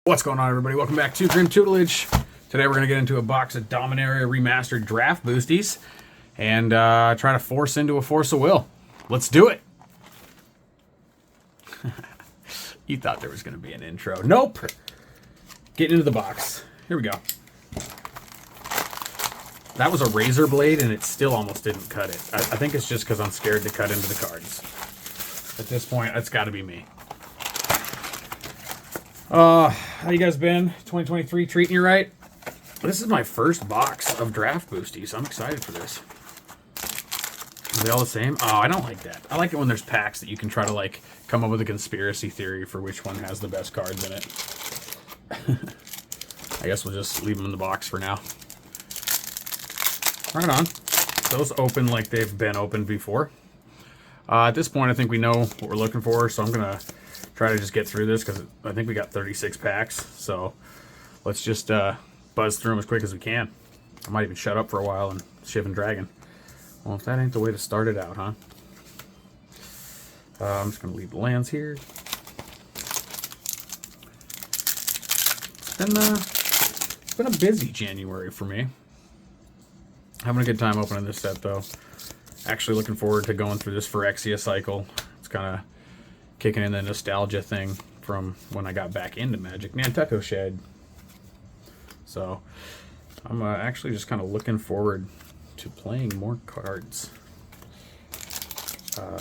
What's going on, everybody? Welcome back to Grim Tutelage. Today we're going to get into a box of Dominaria Remastered draft boosties and try to force into a Force of Will. Let's do it! You thought there was going to be an intro. Nope! Getting into the box. Here we go. That was a razor blade and it still almost didn't cut it. I think it's just because I'm scared to cut into the cards. At this point, that's got to be me. How you guys been? 2023 treating you right? This is my first box of draft boosties. I'm excited for this. Are they all the same? Oh, I don't like that. I like it when there's packs that you can try to like come up with a conspiracy theory for which one has the best cards in it. I guess we'll just leave them in the box for now. Right on. Those open like they've been opened before. At this point, I think we know what we're looking for, so I'm going to try to just get through this because I think we got 36 packs. So let's just buzz through them as quick as we can. I might even shut up for a while and Shiv and Dragon. Well, if that ain't the way to start it out, huh? I'm just going to leave the lands here. It's been a busy January for me. Having a good time opening this set, though. Actually looking forward to going through this Phyrexia cycle. It's kind of kicking in the nostalgia thing from when I got back into Magic. Nantucket Shed. So I'm actually just kind of looking forward to playing more cards.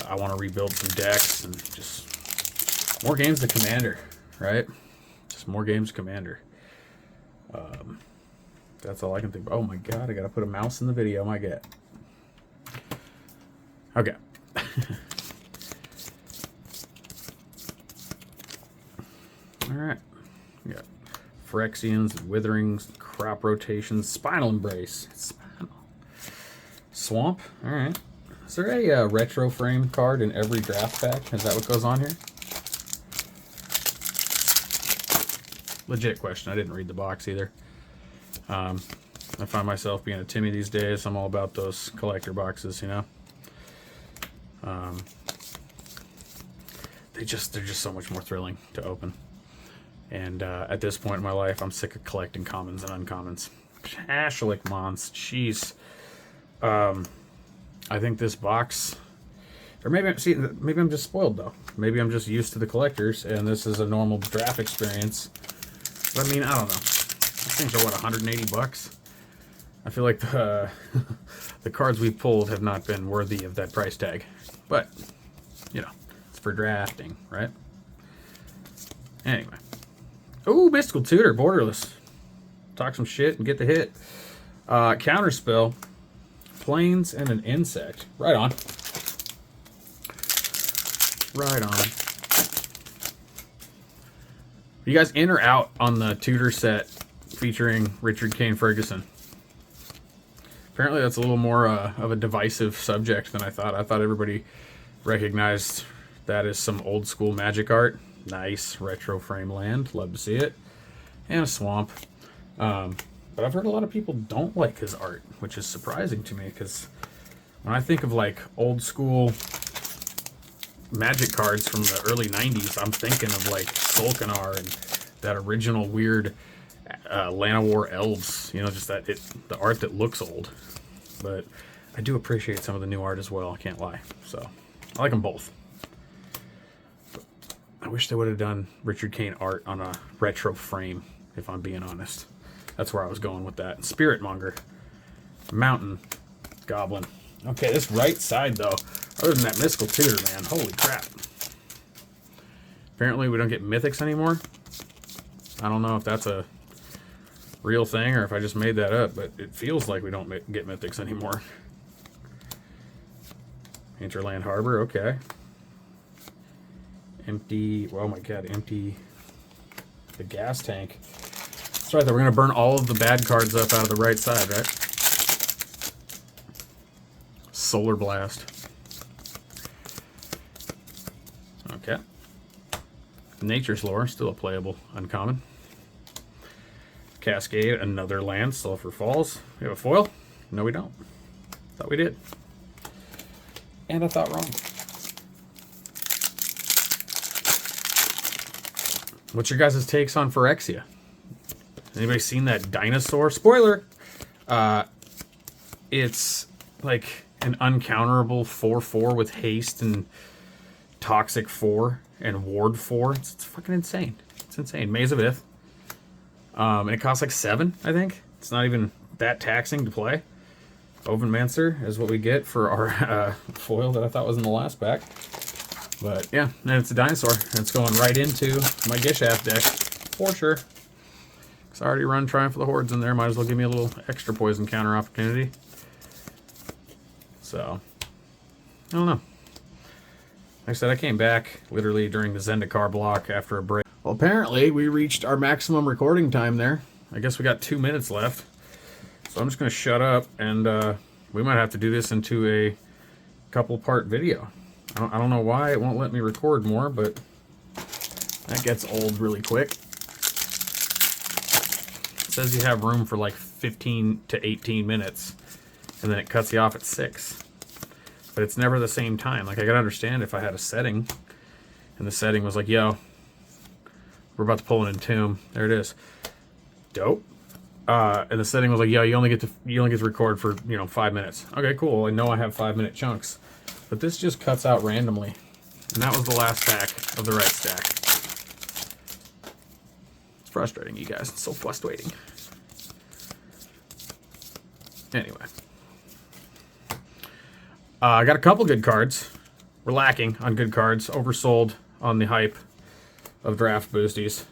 I want to rebuild some decks and just more games of Commander, right? Just more games of Commander. That's all I can think of. Oh my god, I gotta put a mouse in the video, my god. Okay. Alright. We got Phyrexians, Witherings, Crop Rotations, Spinal Embrace. Spinal. Swamp. Alright. Is there a retro frame card in every draft pack? Is that what goes on here? Legit question. I didn't read the box either. I find myself being a Timmy these days. I'm all about those collector boxes, you know? They're just so much more thrilling to open. And at this point in my life, I'm sick of collecting commons and uncommons. Pashalik Mons, jeez. I think this box, or maybe I'm just spoiled though. Maybe I'm just used to the collectors, and this is a normal draft experience. But I mean, I don't know. These things are what, 180 bucks? I feel like the the cards we've pulled have not been worthy of that price tag. But you know, it's for drafting, right? Anyway. Ooh, Mystical Tutor, borderless. Talk some shit and get the hit. Counterspell, planes, and an insect. Right on. Right on. You guys in or out on the Tutor set featuring Richard Kane Ferguson? Apparently that's a little more of a divisive subject than I thought. I thought everybody recognized that as some old school Magic art. Nice retro frame land. Love to see it. And a swamp. But I've heard a lot of people don't like his art, which is surprising to me because when I think of like old school Magic cards from the early 90s, I'm thinking of like Solkanar and that original weird Llanowar elves. You know, just the art that looks old. But I do appreciate some of the new art as well, I can't lie. So I like them both. I wish they would have done Richard Kane art on a retro frame, if I'm being honest. That's where I was going with that. Spirit Monger. Mountain. Goblin. Okay, this right side, though, other than that Mystical Tutor, man, holy crap. Apparently we don't get Mythics anymore. I don't know if that's a real thing or if I just made that up, but it feels like we don't get Mythics anymore. Hinterland Harbor, okay. Empty, oh my god, empty the gas tank. That's right, we're going to burn all of the bad cards up out of the right side, right? Solar Blast. Okay. Nature's Lore, still a playable uncommon. Cascade, another land, Sulphur Falls. We have a foil? No, we don't. Thought we did. And I thought wrong. What's your guys' takes on Phyrexia? Anybody seen that dinosaur? Spoiler! It's like an uncounterable 4/4 with haste and toxic 4 and ward 4. It's fucking insane. It's insane. Maze of Ith. And it costs like 7, I think. It's not even that taxing to play. Ovenmancer is what we get for our foil that I thought was in the last pack. But yeah, and it's a dinosaur. And it's going right into my Gishath deck for sure. Because I already run Triumph of the Hordes in there. Might as well give me a little extra poison counter opportunity. So, I don't know. Like I said, I came back literally during the Zendikar block after a break. Well, apparently we reached our maximum recording time there. I guess we got 2 minutes left. So I'm just going to shut up, and we might have to do this into a couple-part video. I don't know why it won't let me record more, but that gets old really quick. It says you have room for like 15 to 18 minutes, and then it cuts you off at 6. But it's never the same time. Like, I gotta understand if I had a setting, and the setting was like, yo, we're about to pull an Entomb. There it is. Dope. And the setting was like, yo, you only get to record for, 5 minutes. Okay, cool. I know I have 5-minute chunks. But this just cuts out randomly. And that was the last pack of the right stack. It's frustrating, you guys. It's so frustrating. Anyway. I got a couple good cards. We're lacking on good cards. Oversold on the hype of draft boosties.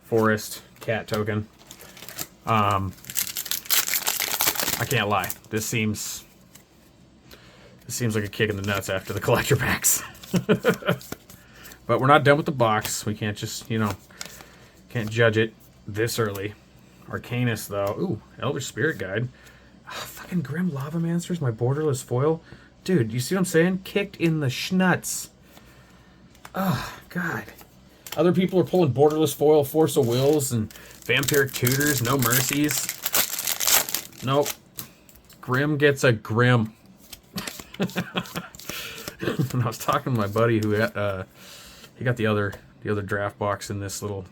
Forest, cat token. I can't lie. This seems like a kick in the nuts after the collector packs. But we're not done with the box. We can't just, can't judge it this early. Arcanus, though. Ooh, Elvish Spirit Guide. Oh, fucking Grim Lavamancer is my borderless foil. Dude, you see what I'm saying? Kicked in the schnuts. Oh, God. Other people are pulling borderless foil, Force of Wills, and Vampiric Tutors, no mercies. Nope. Grim gets a Grim. And I was talking to my buddy who got, he got the other draft box in this little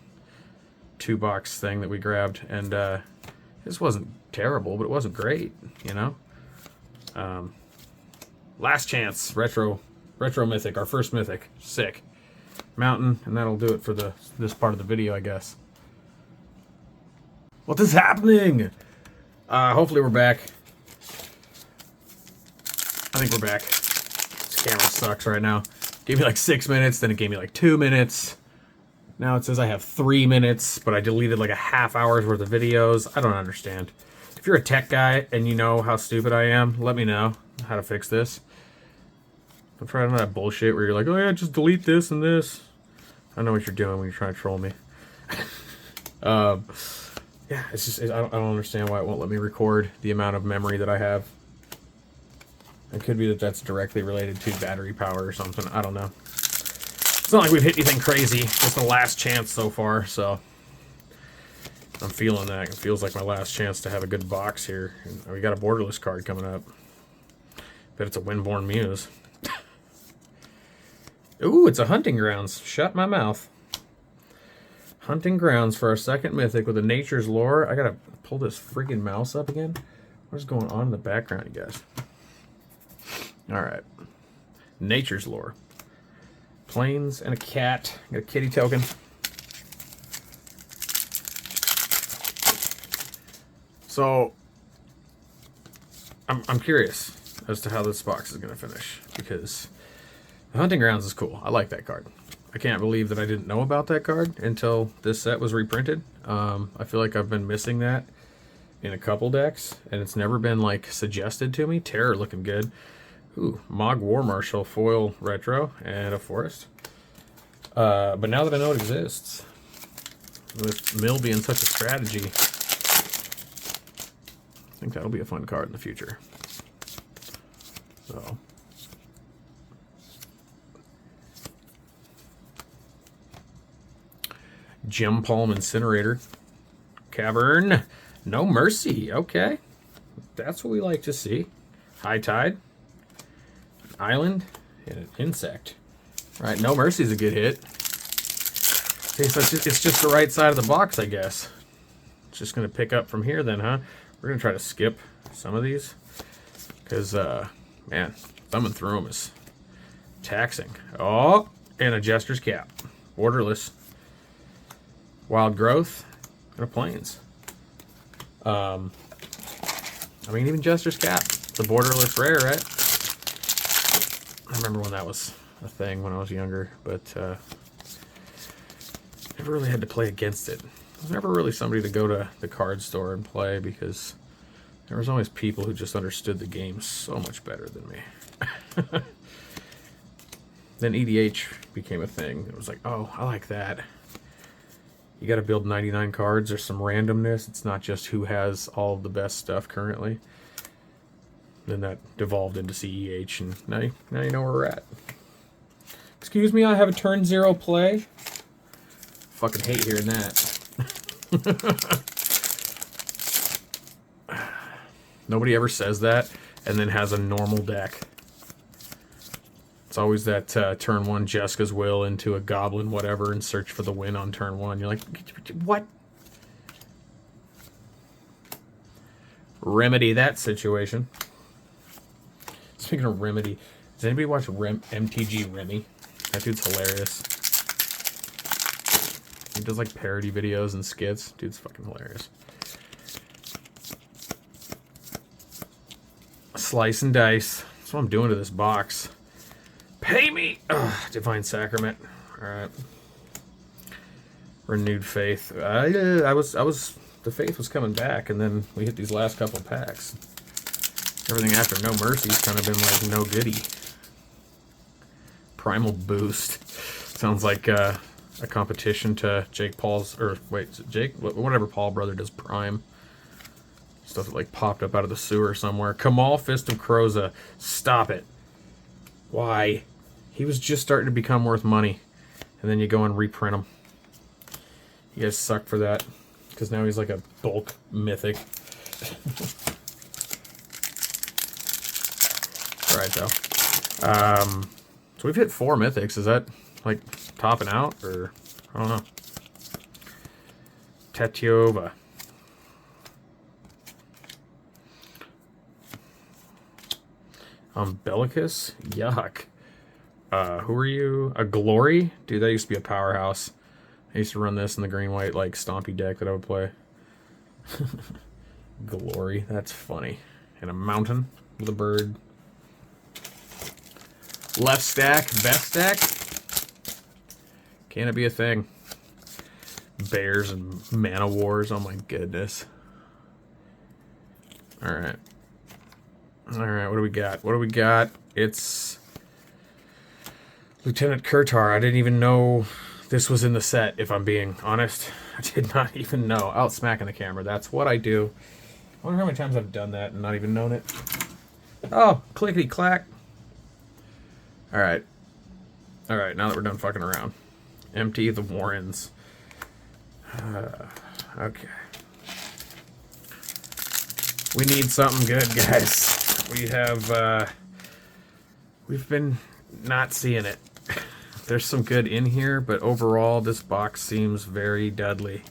2-box thing that we grabbed, and this wasn't terrible, but it wasn't great, Last chance, retro mythic, our first mythic, sick. Mountain, and that'll do it for this part of the video, I guess. What is happening? Hopefully we're back. I think we're back. This camera sucks right now. Gave me like 6 minutes, then it gave me like 2 minutes. Now it says I have 3 minutes, but I deleted like a half hour's worth of videos. I don't understand. If you're a tech guy and you know how stupid I am, let me know how to fix this. I'm trying to that bullshit where you're like, oh yeah, just delete this and this. I know what you're doing when you're trying to troll me. Yeah, it's just, I don't understand why it won't let me record the amount of memory that I have. It could be that that's directly related to battery power or something. I don't know. It's not like we've hit anything crazy. It's the last chance so far, so I'm feeling that. It feels like my last chance to have a good box here. We got a borderless card coming up. Bet it's a Windborn Muse. Ooh, it's a Hunting Grounds. Shut my mouth. Hunting Grounds for our second mythic with a Nature's Lore. I gotta pull this freaking mouse up again. What's going on in the background, you guys? Alright. Nature's Lore. Plains and a cat. Got a kitty token. So, I'm curious as to how this box is going to finish, because the Hunting Grounds is cool. I like that card. I can't believe that I didn't know about that card until this set was reprinted. I feel like I've been missing that in a couple decks, and it's never been like suggested to me. Terror looking good. Ooh, Mog War Marshal foil retro and a forest. But now that I know it exists, with Mill being such a strategy, I think that'll be a fun card in the future. So, Gem Palm Incinerator. Cavern. No Mercy. Okay. That's what we like to see. High Tide. An Island. And an Insect. Alright, No Mercy is a good hit. Okay, so it's just the right side of the box, I guess. It's just going to pick up from here then, huh? We're going to try to skip some of these. Because, man, thumbing through them is taxing. Oh, and a Jester's Cap. Borderless. Wild Growth. And a Plains. I mean, even Jester's Cap. It's a borderless rare, right? I remember when that was a thing when I was younger, but never really had to play against it. I was never really somebody to go to the card store and play because there was always people who just understood the game so much better than me. Then EDH became a thing. It was like, oh, I like that. You got to build 99 cards. There's some randomness. It's not just who has all of the best stuff currently. Then that devolved into CEH, and now you know where we're at. Excuse me, I have a turn 0 play. Fucking hate hearing that. Nobody ever says that and then has a normal deck. It's always that turn 1 Jessica's Will into a Goblin whatever and search for the win on turn 1. You're like, what? Remedy that situation. Speaking of Remedy, does anybody watch MTG Remy? That dude's hilarious. He does like parody videos and skits. Dude's fucking hilarious. Slice and dice. That's what I'm doing to this box. Pay me! Ugh, Divine Sacrament. Alright. Renewed Faith. I was the faith was coming back, and then we hit these last couple packs. Everything after No Mercy's kind of been like no goodie. Primal Boost. Sounds like a competition to Jake Paul's, or wait, Jake? Whatever Paul brother does Prime. Stuff that like popped up out of the sewer somewhere. Kamal Fist of Kroza. Stop it. Why? He was just starting to become worth money. And then you go and reprint him. You guys suck for that. Because now he's like a bulk mythic. Alright, though. So we've hit 4 mythics. Is that, like, topping out? Or, I don't know. Tetiova. Bellicus? Yuck. Who are you? A Glory? Dude, that used to be a powerhouse. I used to run this in the green-white, like, stompy deck that I would play. Glory. That's funny. And a mountain with a bird. Left stack, best stack. Can it be a thing? Bears and Mana Wars. Oh my goodness. Alright. Alright, what do we got? What do we got? It's Lieutenant Kurtar. I didn't even know this was in the set, if I'm being honest. I did not even know. Out smacking the camera. That's what I do. I wonder how many times I've done that and not even known it. Oh, clickety clack. Alright. Alright, now that we're done fucking around. Empty the Warrens. Okay. We need something good, guys. We have, we've been not seeing it. There's some good in here, but overall, this box seems very deadly.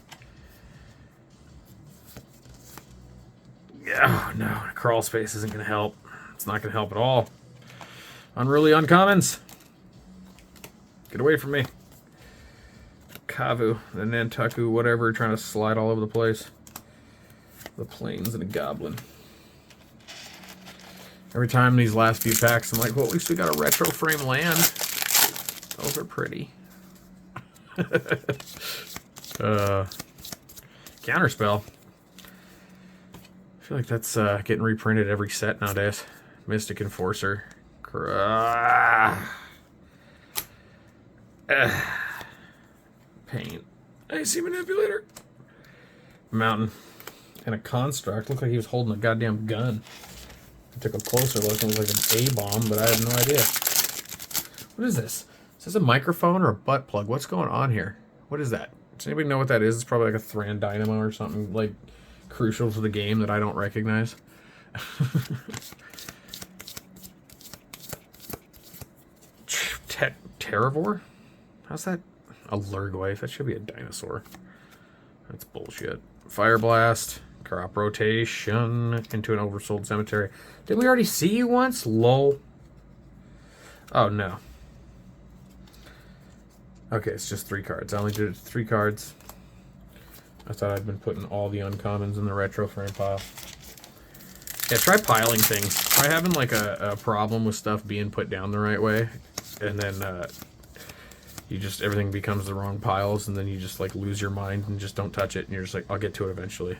Oh, no. Crawl space isn't going to help. It's not going to help at all. Unruly Uncommons. Get away from me. Kavu, the Nantucket, whatever, trying to slide all over the place. The Plains and a Goblin. Every time these last few packs, I'm like, well, at least we got a retro frame land. Those are pretty. Counterspell. I feel like that's getting reprinted every set nowadays. Mystic Enforcer. Paint. Icy Manipulator. Mountain. And a Construct. Looked like he was holding a goddamn gun. I took a closer look and it was like an A-bomb, but I had no idea. What is this? Is this a microphone or a butt plug? What's going on here? What is that? Does anybody know what that is? It's probably like a Thran Dynamo or something like crucial to the game that I don't recognize. Terravor? How's that? A Lurgwave. That should be a dinosaur. That's bullshit. Fire Blast. Crop Rotation. Into an Oversold Cemetery. Did we already see you once? Lol. Oh, no. Okay, it's just 3 cards. I only did it 3 cards. I thought I'd been putting all the uncommons in the retro frame pile. Yeah, try piling things. Try having like a problem with stuff being put down the right way, and then you just, everything becomes the wrong piles, and then you just like lose your mind and just don't touch it, and you're just like, I'll get to it eventually.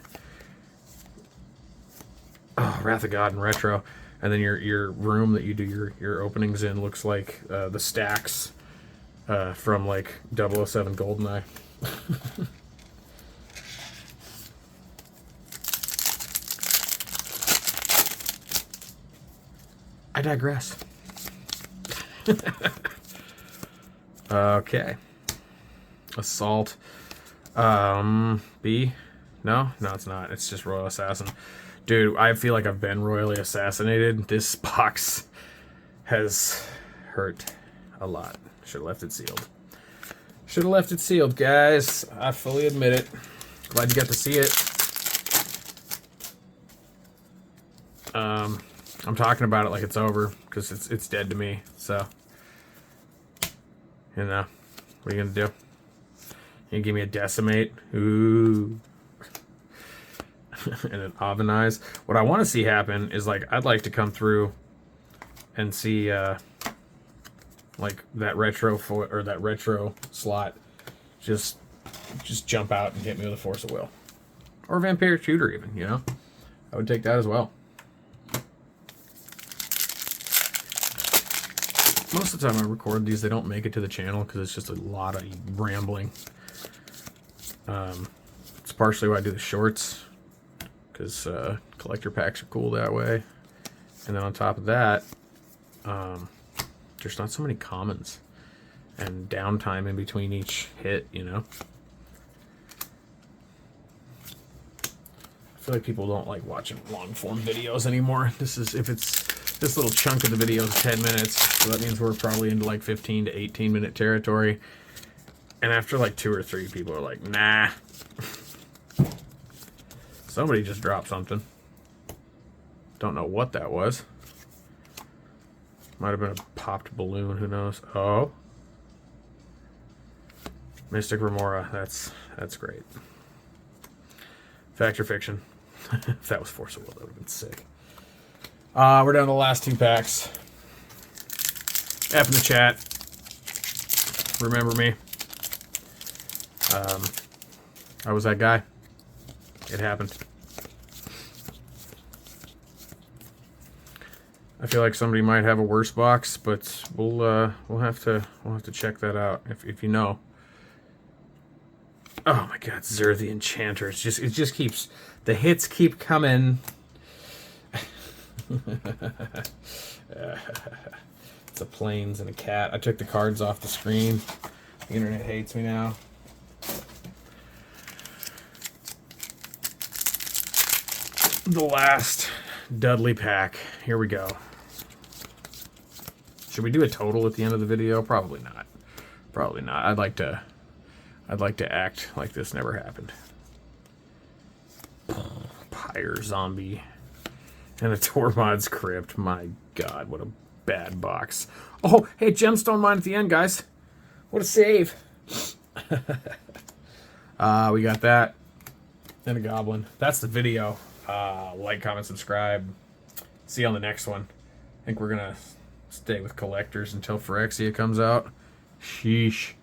Oh, Wrath of God in retro. And then your room that you do your openings in looks like the stacks from like 007 Goldeneye. I digress. Okay. Assault. B? No, it's not. It's just Royal Assassin. Dude, I feel like I've been royally assassinated. This box has hurt a lot. Should have left it sealed. Should have left it sealed, guys. I fully admit it. Glad you got to see it. I'm talking about it like it's over because it's dead to me. So, you know, what are you gonna do? You give me a Decimate? Ooh. And an Avenize. What I want to see happen is, like, I'd like to come through and see like that retro or that retro slot just jump out and hit me with a Force of Will, or Vampire Tutor even. You know, I would take that as well. Most of the time I record these, they don't make it to the channel because it's just a lot of rambling. It's partially why I do the shorts, because collector packs are cool that way. And then on top of that, there's not so many commons and downtime in between each hit, you know? I feel like people don't like watching long form videos anymore. This is, if it's, this little chunk of the video is 10 minutes, so that means we're probably into like 15 to 18 minute territory. And after like 2 or 3, people are like, nah. Somebody just dropped something. Don't know what that was. Might have been a popped balloon, who knows? Oh. Mystic Remora, that's great. Fact or Fiction. If that was Force of Will, that would have been sick. We're down to the last 2 packs. F in the chat. Remember me. I was that guy. It happened. I feel like somebody might have a worse box, but we'll have to check that out if you know. Oh my God, Zur the Enchanter. It just keeps, the hits keep coming. It's a planes and a cat. I took the cards off the screen. The internet hates me now. The last Dudley pack. Here we go. Should we do a total at the end of the video? Probably not. Probably not. I'd like to act like this never happened. Pyre Zombie. And a Tormod's Crypt. My God, what a bad box. Oh, hey, Gemstone Mine at the end, guys. What a save. We got that. And a Goblin. That's the video. Like, comment, subscribe. See you on the next one. I think we're going to stay with collectors until Phyrexia comes out. Sheesh.